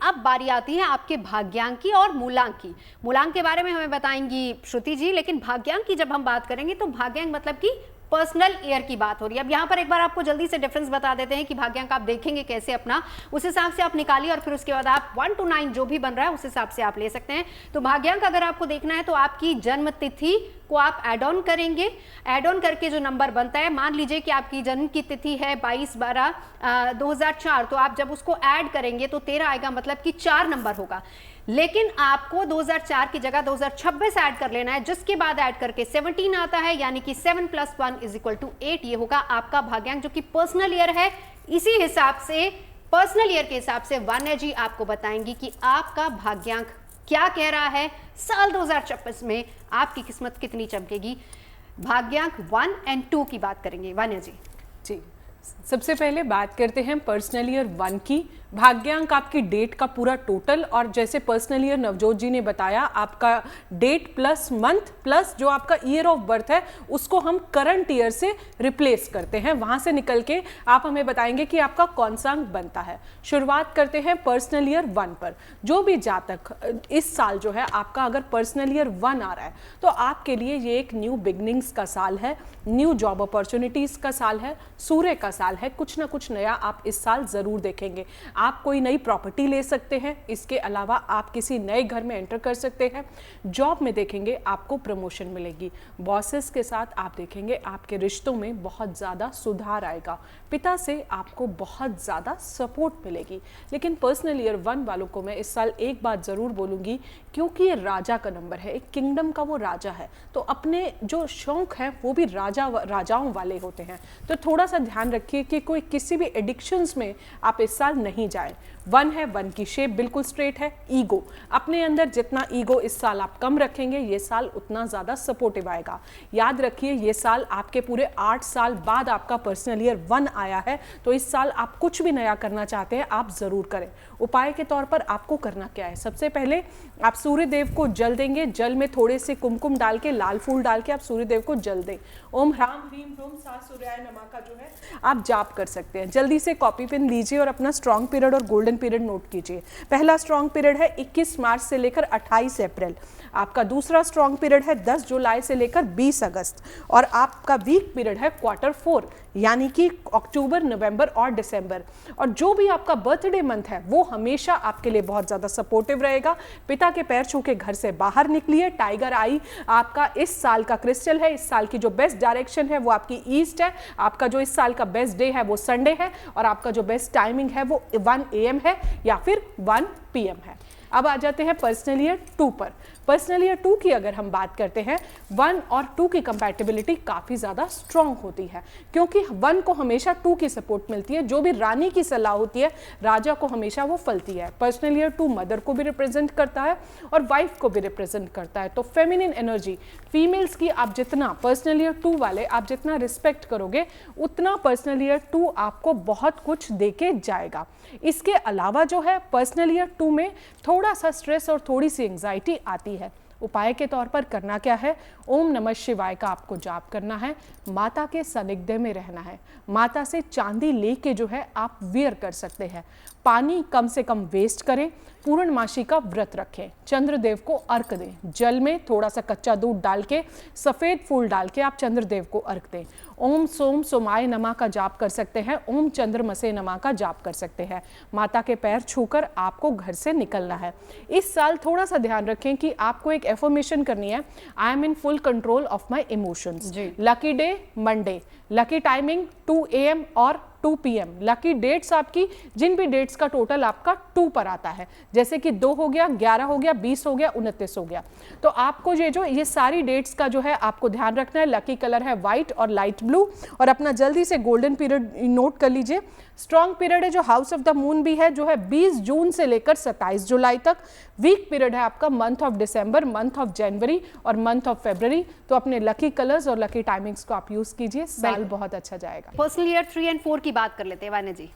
अब बारी आती है आपके भाग्यांक की और मूलांक की। मूलांक के बारे में हमें बताएंगी श्रुति जी, लेकिन भाग्यांक की जब हम बात करेंगे तो भाग्यांक मतलब कि पर्सनल ईयर की बात हो रही है। अब यहाँ पर एक बार आपको जल्दी से डिफरेंस बता देते हैं कि भाग्यांक आप देखेंगे कैसे अपना, उस हिसाब से आप निकालिए और फिर उसके बाद आप 1 to 9 जो भी बन रहा है उस हिसाब से आप ले सकते हैं। तो भाग्यांक अगर आपको देखना है तो आपकी जन्म तिथि को आप एड ऑन करेंगे, एड ऑन करके जो नंबर बनता है, मान लीजिए कि आपकी जन्म की तिथि है 22/12/2004, तो आप जब उसको ऐड करेंगे तो 13 आएगा, मतलब कि 4 नंबर होगा। लेकिन आपको 2004 की जगह 2026 ऐड कर लेना है, जिसके बाद ऐड करके 17 आता है, यानी कि 7 + 1 = 8। ये होगा आपका भाग्यांक जो कि पर्सनल ईयर है। इसी हिसाब से पर्सनल ईयर के हिसाब से वान्या जी आपको बताएंगी कि आपका भाग्यांक क्या कह रहा है। साल 2026 में आपकी किस्मत कितनी चमकेगी। भाग्यांक 1 और 2 की बात करेंगे वान्या जी। जी, सबसे पहले बात करते हैं पर्सनल ईयर 1 की। भाग्यांक आपकी डेट का पूरा टोटल, और जैसे पर्सनल ईयर नवजोत जी ने बताया, आपका डेट प्लस मंथ प्लस जो आपका ईयर ऑफ बर्थ है उसको हम करंट ईयर से रिप्लेस करते हैं। वहां से निकल के आप हमें बताएंगे कि आपका कौन सा अंक बनता है। शुरुआत करते हैं पर्सनल ईयर 1 पर। जो भी जातक इस साल जो है आपका अगर पर्सनल ईयर 1 आ रहा है तो आपके लिए ये एक न्यू बिगनिंग्स का साल है, न्यू जॉब अपॉर्चुनिटीज का साल है, सूर्य का साल है। कुछ ना कुछ नया आप इस साल जरूर देखेंगे। आप कोई नई प्रॉपर्टी ले सकते हैं, इसके अलावा आप किसी नए घर में एंटर कर सकते हैं। जॉब में देखेंगे आपको प्रमोशन मिलेगी। बॉसेस के साथ आप देखेंगे आपके रिश्तों में बहुत ज़्यादा सुधार आएगा। पिता से आपको बहुत ज़्यादा सपोर्ट मिलेगी। लेकिन पर्सनल ईयर 1 वालों को मैं इस साल एक बात ज़रूर बोलूँगी, क्योंकि ये राजा का नंबर है, एक किंगडम का वो राजा है, तो अपने जो शौक हैं वो भी राजाओं वाले होते हैं। तो थोड़ा सा ध्यान रखिए कि कोई किसी भी एडिक्शंस में आप इस साल नहीं जाए। 1 है, 1 की शेप बिल्कुल स्ट्रेट है। ईगो, अपने अंदर जितना ईगो इस साल आप कम रखेंगे ये साल उतना ज़्यादा सपोर्टिव आएगा। याद रखिए ये साल आपके पूरे 8 साल बाद आपका पर्सनल ईयर 1 आया है, तो इस साल आप कुछ भी नया करना चाहते हैं आप ज़रूर करें। उपाय के तौर पर आपको करना क्या है, सबसे पहले आप सूर्य देव को जल देंगे। जल में थोड़े से कुमकुम डाल के, लाल फूल डाल के आप सूर्य देव को जल दें। ओम ह्राम ह्रीम ह्रूम सा सूर्याय नमः का जो है आप जाप कर सकते हैं। जल्दी से कॉपी पेन लीजिए और अपना स्ट्रॉन्ग पीरियड और गोल्डन पीरियड नोट कीजिए। पहला स्ट्रॉन्ग पीरियड है 21 मार्च से लेकर 28 अप्रैल। आपका दूसरा स्ट्रॉन्ग पीरियड है 10 जुलाई से लेकर 20 अगस्त। और आपका वीक पीरियड है Q4, यानी कि अक्टूबर, नवंबर और दिसंबर। और जो भी आपका बर्थडे मंथ है वो हमेशा आपके लिए बहुत ज़्यादा सपोर्टिव रहेगा। पिता के पैर छू के घर से बाहर निकलिए। टाइगर आई आपका इस साल का क्रिस्टल है। इस साल की जो बेस्ट डायरेक्शन है वो आपकी ईस्ट है। आपका जो इस साल का बेस्ट डे है वो संडे है। और आपका जो बेस्ट टाइमिंग है वो 1 AM है या फिर 1 PM है। अब आ जाते हैं पर्सनल ईयर 2 पर। पर्सनल ईयर 2 की अगर हम बात करते हैं, 1 और 2 की कंपैटिबिलिटी काफ़ी ज़्यादा स्ट्रॉन्ग होती है, क्योंकि 1 को हमेशा 2 की सपोर्ट मिलती है। जो भी रानी की सलाह होती है राजा को हमेशा वो फलती है। पर्सनल ईयर 2 मदर को भी रिप्रेजेंट करता है और वाइफ को भी रिप्रेजेंट करता है। तो फेमिनिन एनर्जी, फीमेल्स की आप जितना पर्सनल ईयर 2 वाले आप जितना रिस्पेक्ट करोगे उतना पर्सनल ईयर 2 आपको बहुत कुछ दे के जाएगा। इसके अलावा जो है पर्सनल ईयर 2 में थोड़ा सा स्ट्रेस और थोड़ी सी एंग्जाइटी आती है। उपाय के तौर पर करना क्या है, ओम नमः शिवाय का आपको जाप करना है। माता के सानिध्य में रहना है। माता से चांदी लेके जो है आप वियर कर सकते हैं। पानी कम से कम वेस्ट करें। पूर्णमासी का व्रत रखें। चंद्रदेव को अर्घ दें। जल में थोड़ा सा कच्चा दूध डाल के, सफ़ेद फूल डाल के आप चंद्रदेव को अर्घ दें। ओम सोम सोमाय नमः का जाप कर सकते हैं। ओम चंद्रमसे नमः का जाप कर सकते हैं। माता के पैर छूकर आपको घर से निकलना है। इस साल थोड़ा सा ध्यान रखें कि आपको एक एफर्मेशन करनी है, I am in full control of my emotions. Lucky day Monday, lucky timing 2 AM और 2 PM। लकी डेट्स आपकी, जिन भी डेट्स का टोटल आपका 2 पर आता है, जैसे कि 2 हो गया, 11 हो गया, 20 हो गया, 29 हो गया, तो आपको ये सारी डेट्स का जो है आपको ध्यान रखना है। लकी कलर है व्हाइट और लाइट ब्लू। और अपना जल्दी से गोल्डन पीरियड नोट कर लीजिए। स्ट्रॉन्ग पीरियड है जो हाउस ऑफ द मून भी है, जो है 20 जून से लेकर 27 जुलाई तक। वीक पीरियड है आपका month of December, month of January और मंथ ऑफ फरवरी। तो अपने लकी कलर्स और लकी टाइमिंग्स को आप यूज कीजिए, साल बहुत अच्छा जाएगा। पर्सनल ईयर 3 और 4 की बात कर लेते हैं Vanya ji.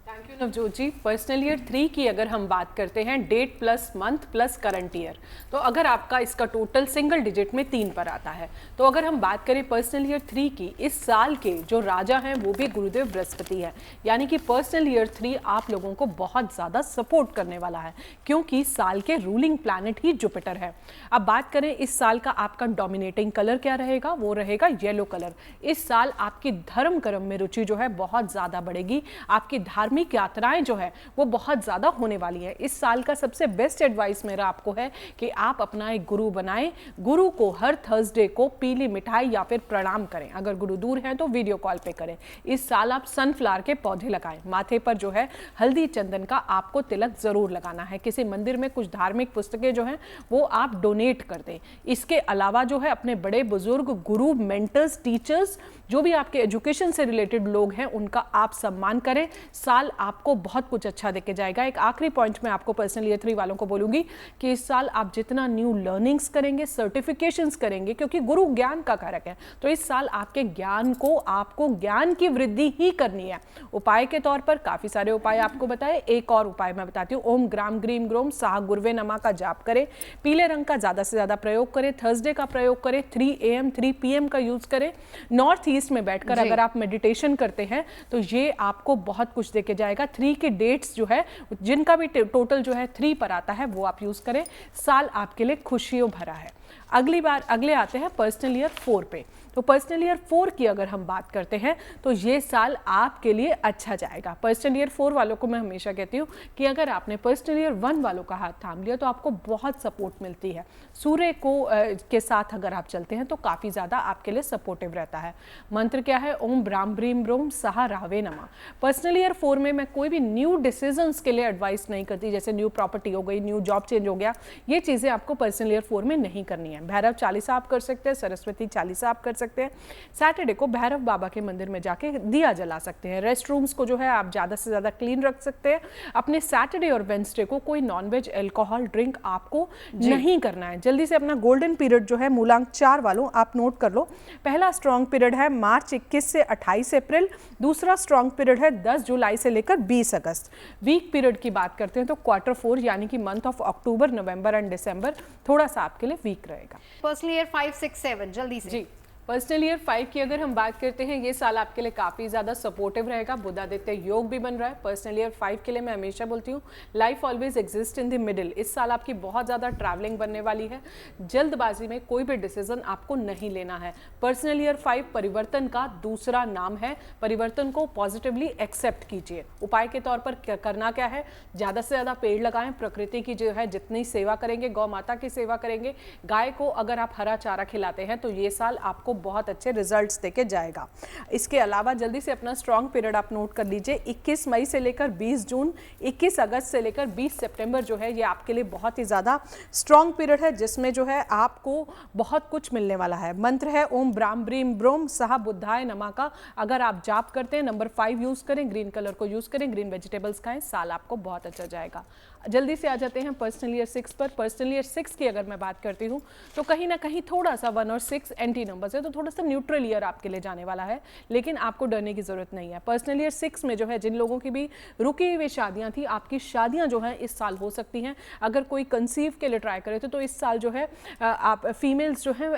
Thank thank you Navjot ji. Personal year 3 की अगर हम बात करते हैं, date plus month plus current year, तो अगर आपका इसका टोटल सिंगल डिजिट में 3 पर आता है, तो अगर हम बात करें पर्सनल ईयर 3 की, इस साल के जो राजा हैं वो भी गुरुदेव बृहस्पति है, यानी कि पर्सनल ईयर 3 आप लोगों को बहुत ज़्यादा सपोर्ट करने वाला है, क्योंकि साल के रूलिंग प्लैनेट ही जुपिटर है। अब बात करें इस साल का आपका डोमिनेटिंग कलर क्या रहेगा, वो रहेगा येलो कलर। इस साल आपकी धर्म कर्म में रुचि जो है बहुत ज़्यादा बढ़ेगी, आपकी धार्मिक यात्राएं जो है वो बहुत ज़्यादा होने वाली है। इस साल का सबसे बेस्ट एडवाइस मेरा आपको है कि आप अपना एक गुरु बनाएं, गुरु को हर थर्सडे को पीली मिठाई या फिर प्रणाम करें, अगर गुरु दूर हैं तो वीडियो कॉल पे करें। इस साल आप सनफ्लावर के पौधे लगाएं, माथे पर जो है हल्दी चंदन का आपको तिलक जरूर लगाना है, किसी मंदिर में कुछ धार्मिक पुस्तकें जो हैं वो आप डोनेट कर दें। इसके अलावा जो है अपने बड़े बुजुर्ग, गुरु, मेंटर्स, टीचर्स, जो भी आपके एजुकेशन से रिलेटेड लोग हैं उनका आप सम्मान करें। साल आपको बहुत कुछ अच्छा देके जाएगा। एक आखिरी पॉइंट मैं आपको पर्सनल ईयर 3 वालों को बोलूंगी कि इस साल आप जितना न्यू लर्निंग्स करेंगे, सर्टिफिकेशंस करेंगे, क्योंकि गुरु ज्ञान का कारक है, तो इस साल आपके ज्ञान को, आपको ज्ञान की वृद्धि ही करनी है। उपाय के तौर पर काफी सारे उपाय आपको बताए, एक और उपाय मैं बताती हूँ। ओम ग्राम ग्रीम ग्रोम साह गुरवे नमा का जाप करें, पीले रंग का ज्यादा से ज्यादा प्रयोग करें, थर्सडे का प्रयोग करें, 3 AM 3 PM का यूज करें। नॉर्थ ईस्ट में बैठकर अगर आप मेडिटेशन करते हैं तो ये आपको बहुत कुछ देके जाएगा। 3 के डेट्स जो है, जिनका भी टोटल जो है 3 पर आता है, वो आप यूज करें। साल आपके लिए खुशियों भरा है। अगले आते हैं पर्सनल ईयर 4 पे। तो पर्सनल ईयर 4 की अगर हम बात करते हैं तो ये साल आपके लिए अच्छा जाएगा। पर्सनल ईयर 4 वालों को मैं हमेशा कहती हूँ कि अगर आपने पर्सनल ईयर 1 वालों का हाथ थाम लिया तो आपको बहुत सपोर्ट मिलती है। सूर्य को के साथ अगर आप चलते हैं तो काफ़ी ज़्यादा आपके लिए सपोर्टिव रहता है। मंत्र क्या है? ओम ब्राम ब्रीम ब्रोम सहा रावे नमा। पर्सनल ईयर 4 में मैं कोई भी न्यू डिसीजंस के लिए एडवाइस नहीं करती, जैसे न्यू प्रॉपर्टी हो गई, न्यू जॉब चेंज हो गया, ये चीज़ें आपको पर्सनल ईयर 4 में नहीं करनी है। भैरव चालीसा आप कर सकते हैं, सरस्वती चालीसा आप कर सकते हैं। सैटरडे को भैरव बाबा के मंदिर में जाके दिया जला सकते हैं। रेस्ट रूम्स को जो है आप ज़्यादा से ज़्यादा क्लीन रख सकते हैं। अपने सैटरडे और वेडनेसडे को कोई नॉनवेज अल्कोहल ड्रिंक आपको नहीं करना है। जल्दी से अपना गोल्डन पीरियड जो है मूलांक 4 वालों आप नोट कर लो। पहला स्ट्रॉन्ग पीरियड है मार्च 21 से 28 अप्रैल। दूसरा स्ट्रॉन्ग पीरियड है 10 जुलाई से लेकर 20 अगस्त। वीक पीरियड की बात करते हैं तो क्वार्टर 4 यानी कि month of October, November and December थोड़ा सा आपके लिए वीक रहेगा। पर्सनल ईयर 5, 6, 7 जल्दी से। जी, पर्सनल ईयर 5 की अगर हम बात करते हैं, ये साल आपके लिए काफ़ी ज़्यादा सपोर्टिव रहेगा। बुधादित्य योग भी बन रहा है। पर्सनल ईयर 5 के लिए मैं हमेशा बोलती हूँ life always exist in the middle. इस साल आपकी बहुत ज़्यादा ट्रैवलिंग बनने वाली है। जल्दबाजी में कोई भी डिसीजन आपको नहीं लेना है। पर्सनल ईयर 5 परिवर्तन का दूसरा नाम है। परिवर्तन को पॉजिटिवली एक्सेप्ट कीजिए। उपाय के तौर पर करना क्या है? ज़्यादा से ज़्यादा पेड़ लगाएं, प्रकृति की जो है जितनी सेवा करेंगे, गौ माता की सेवा करेंगे, गाय को अगर आप हरा चारा खिलाते हैं तो ये साल आपको बहुत अच्छे रिजल्ट्स देके जाएगा। इसके अलावा जल्दी से अपना स्ट्रॉन्ग पीरियड आप नोट कर लीजिए। 21 मई से लेकर 20 जून, 21 अगस्त से लेकर 20 सितंबर जो है ये आपके लिए बहुत ही ज़्यादा स्ट्रॉन्ग पीरियड है, जिसमें जो है आपको बहुत कुछ मिलने वाला है। मंत्र है ओम ब्राम ब्रीम ब्रोम सहा बुद्धाय नमा का। अगर आप जाप करते हैं नंबर 5 यूज़ करें, ग्रीन कलर को यूज़ करें, ग्रीन वेजिटेबल्स खाएं, साल आपको बहुत अच्छा जाएगा। जल्दी से आ जाते हैं पर्सनल ईयर 6 पर। पर्सनल ईयर 6 की अगर मैं बात करती हूँ तो कहीं ना कहीं थोड़ा सा 1 और 6 एंटी नंबर्स है, तो थोड़ा सा न्यूट्रल ईयर आपके लिए जाने वाला है, लेकिन आपको डरने की जरूरत नहीं है। पर्सनल ईयर 6 में जो है जिन लोगों की भी रुकी हुई शादियां थी, आपकी शादियां जो हैं इस साल हो सकती हैं। अगर कोई कंसीव के लिए ट्राई करे तो इस साल जो है आप फीमेल्स जो है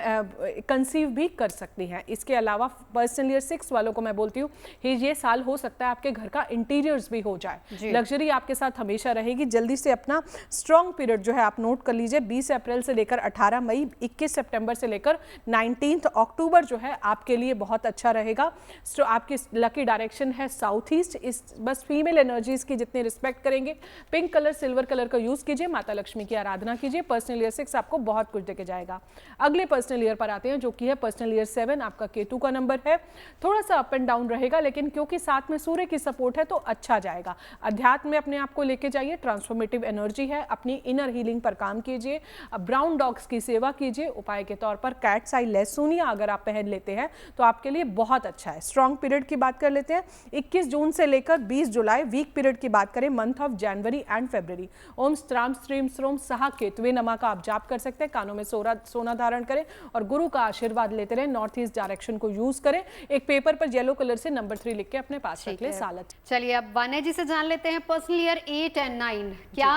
कंसीव भी कर सकती हैं। इसके अलावा पर्सनल ईयर 6 वालों को मैं बोलती हूँ ये साल हो सकता है आपके घर का इंटीरियर्स भी हो जाए। लग्जरी आपके साथ हमेशा रहेगी। जल्दी से अपना स्ट्रॉन्ग पीरियड जो है आप नोट कर लीजिए। 20 अप्रैल से लेकर 18 मई, 21 सितंबर से लेकर 19 अक्टूबर जो है आपके लिए बहुत अच्छा रहेगा। तो आपकी लकी डायरेक्शन है साउथ ईस्ट। इस बस फीमेल एनर्जीज की जितनी रिस्पेक्ट करेंगे, पिंक कलर, सिल्वर कलर का यूज कीजिए, माता लक्ष्मी की आराधना कीजिए। पर्सनल ईयर 6 आपको बहुत कुछ देके जाएगा। अगले पर्सनल ईयर पर आते हैं जो कि है पर्सनल ईयर 7। आपका केतु का नंबर है, थोड़ा सा अप एंड डाउन रहेगा, लेकिन क्योंकि साथ में सूर्य की सपोर्ट है तो अच्छा जाएगा। अध्यात्म में अपने आप को लेके जाइए, ट्रांसफॉर्मेटिव एनर्जी है, अपनी इनर हीलिंग पर काम कीजिए, ब्राउन डॉग्स की सेवा कीजिए। उपाय के तौर पर कैट्स आई लहसुनिया अगर अगर आप पहन लेते हैं तो आपके लिए बहुत अच्छा है। स्ट्रॉन्ग पीरियड की बात कर लेते हैं, 21 जून से लेकर 20 जुलाई। वीक पीरियड की बात करें, month of January and February. Om स्त्राम stream स्रोम सहा केतवे नमा का आप जाप कर सकते हैं। कानों में सोना धारण करें और गुरु का आशीर्वाद लेते रहे। नॉर्थ ईस्ट डायरेक्शन को यूज करें। एक पेपर पर येलो कलर से नंबर 3 लिख के अपने पास रख ले। सालत। चलिए अब वान्या जी से जान लेते हैं पर्सनल ईयर 8 एंड 9 क्या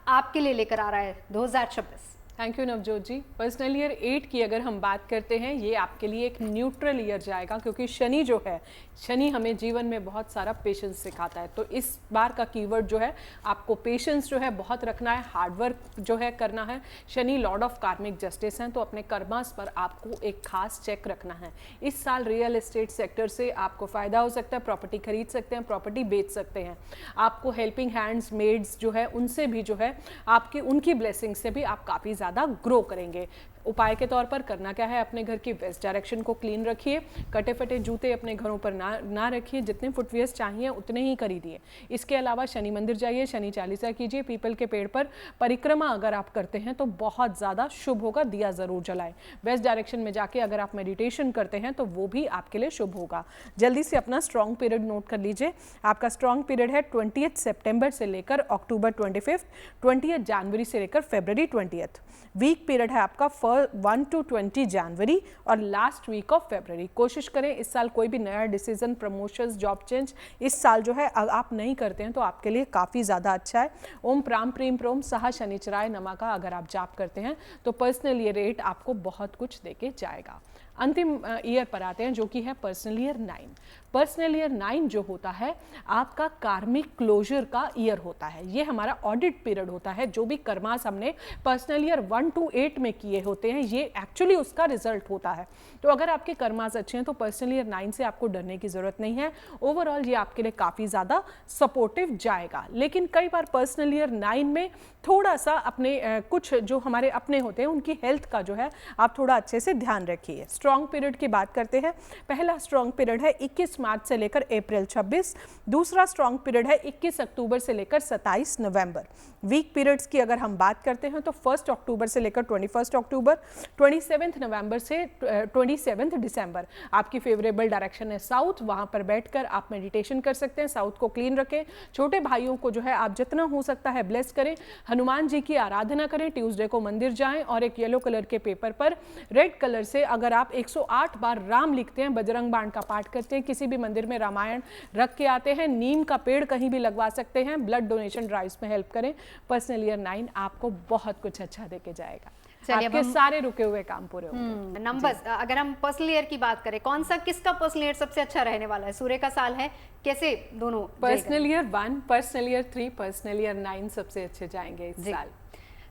आपके लिए लेकर आ रहा है 2026। Thank you Navjot ji. Personal year 8 की अगर हम बात करते हैं, ये आपके लिए एक न्यूट्रल ईयर जाएगा, क्योंकि शनि जो है, शनि हमें जीवन में बहुत सारा पेशेंस सिखाता है। तो इस बार का कीवर्ड जो है, आपको पेशेंस जो है बहुत रखना है, हार्डवर्क जो है करना है। शनि लॉर्ड ऑफ कार्मिक जस्टिस हैं, तो अपने कर्मास पर आपको एक खास चेक रखना है। इस साल रियल एस्टेट सेक्टर से आपको फायदा हो सकता है, प्रॉपर्टी खरीद सकते हैं, प्रॉपर्टी बेच सकते हैं। आपको हेल्पिंग हैंड्स, मेड्स जो है, उनसे भी जो है आपकी उनकी ब्लेसिंग से भी आप काफ़ी ज़्यादा ग्रो करेंगे। उपाय के तौर पर करना क्या है, अपने घर की वेस्ट डायरेक्शन को क्लीन रखिए। कटे फटे जूते अपने घरों पर ना रखिए। जितने फुटवियर्स चाहिए उतने ही खरीदिए। इसके अलावा शनि मंदिर जाइए, शनि चालीसा कीजिए। पीपल के पेड़ पर परिक्रमा अगर आप करते हैं तो बहुत ज़्यादा शुभ होगा। दिया ज़रूर जलाएं। वेस्ट डायरेक्शन में जाके अगर आप मेडिटेशन करते हैं तो वो भी आपके लिए शुभ होगा। जल्दी से अपना स्ट्रॉन्ग पीरियड नोट कर लीजिए। आपका स्ट्रॉन्ग पीरियड है 20 सितंबर से लेकर अक्टूबर 25, 20 जनवरी से लेकर फरवरी 20। वीक पीरियड है आपका 1 to 20 जनवरी और लास्ट वीक ऑफ फरवरी। कोशिश करें इस साल कोई भी नया डिसीजन, प्रमोशंस, जॉब चेंज इस साल जो है आप नहीं करते हैं तो आपके लिए काफ़ी ज़्यादा अच्छा है। ओम प्राम प्रीम प्रोम सहा शनिचराय नमा का अगर आप जाप करते हैं तो पर्सनल ईयर 8 आपको बहुत कुछ देके जाएगा। अंतिम ईयर पर आते हैं जो कि है पर्सनल ईयर 9। पर्सनल ईयर 9 जो होता है आपका कार्मिक क्लोजर का ईयर होता है। ये हमारा ऑडिट पीरियड होता है। जो भी कर्मास हमने पर्सनल ईयर 1 to 8 में किए होते हैं, ये एक्चुअली उसका रिजल्ट होता है। तो अगर आपके कर्मास अच्छे हैं तो पर्सनल ईयर 9 से आपको डरने की जरूरत नहीं है। ओवरऑल ये आपके लिए काफ़ी ज़्यादा सपोर्टिव जाएगा। लेकिन कई बार पर्सनल ईयर 9 में थोड़ा सा अपने कुछ जो हमारे अपने होते हैं उनकी हेल्थ का जो है आप थोड़ा अच्छे से ध्यान रखिए। स्ट्रॉन्ग पीरियड की बात करते हैं। पहला स्ट्रॉन्ग पीरियड है 21 मार्च से लेकर अप्रैल 26। दूसरा स्ट्रॉन्ग पीरियड है 21 अक्टूबर से लेकर 27 नवंबर। वीक पीरियड्स की अगर हम बात करते हैं तो 1 अक्टूबर से लेकर 21 अक्टूबर, 27 नवंबर से 27 दिसंबर। आपकी फेवरेबल डायरेक्शन है साउथ, वहां पर बैठकर आप मेडिटेशन कर सकते हैं। साउथ को क्लीन रखें। छोटे भाइयों को जो है आप जितना हो सकता है ब्लेस करें। हनुमान जी की आराधना करें। ट्यूसडे को मंदिर जाएं और एक येलो कलर के पेपर पर रेड कलर से अगर आप 108 बार राम लिखते हैं, बजरंग बाण का पाठ करते हैं, किसी भी मंदिर में रामायण रख के आते हैं, नीम का पेड़ कहीं भी लगवा सकते हैं, ब्लड डोनेशन ड्राइव्स में हेल्प करें। पर्सनल ईयर 9 आपको बहुत कुछ अच्छा देके जाएगा। आपके सारे रुके हुए काम पूरे होंगे। नंबर्स अगर हम पर्सनल ईयर की बात करें, कौन सा किसका पर्सनल ईयर सबसे अच्छा रहने वाला है? सूर्य का साल है, कैसे दोनों? Personal year 1, personal year 3, personal year 9 सबसे अच्छे जाएंगे इस साल।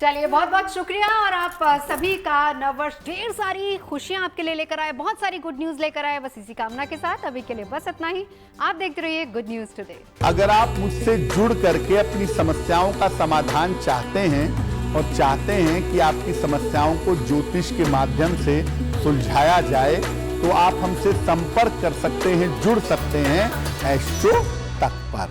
चलिए बहुत बहुत शुक्रिया और आप सभी का नववर्ष ढेर सारी खुशियां आपके लिए लेकर आए, बहुत सारी गुड न्यूज लेकर आए। बस इसी कामना के साथ अभी के लिए बस इतना ही। आप देखते रहिए गुड न्यूज टुडे। अगर आप मुझसे जुड़ करके अपनी समस्याओं का समाधान चाहते हैं और चाहते हैं कि आपकी समस्याओं को ज्योतिष के माध्यम से सुलझाया जाए तो आप हमसे संपर्क कर सकते हैं, जुड़ सकते हैं एस्ट्रो तक पर।